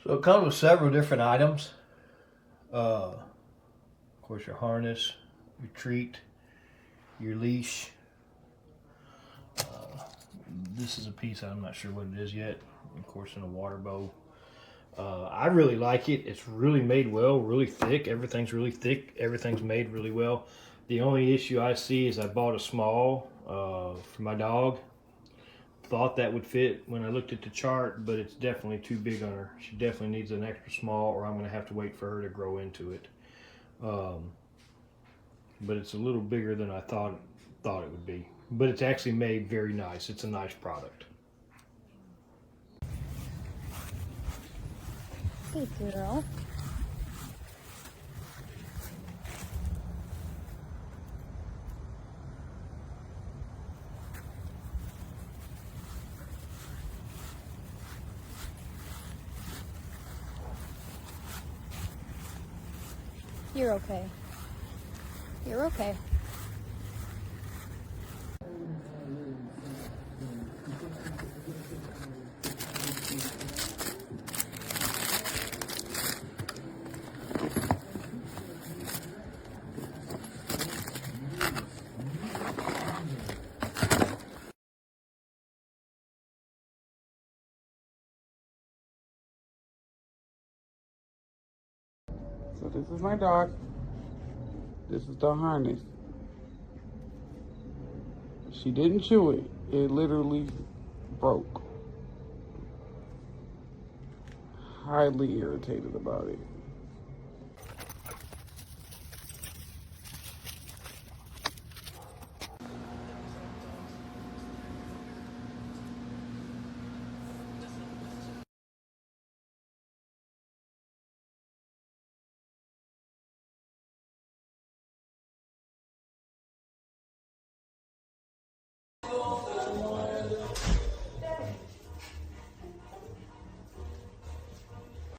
So it comes with several different items. Of course, your harness, your treat, your leash. This is a piece I'm not sure what it is yet. Of course, in a water bowl. I really like it. It's really made well, really thick. Everything's really thick. Everything's made really well. The only issue I see is I bought a small for my dog. Thought that would fit when I looked at the chart, but it's definitely too big on her. She definitely needs an extra small, or I'm going to have to wait for her to grow into it. But it's a little bigger than I thought it would be. But it's actually made very nice. It's a nice product. Hey, girl. You're okay. You're okay. So this is my dog. This is the harness. She didn't chew it. It literally broke. Highly irritated about it.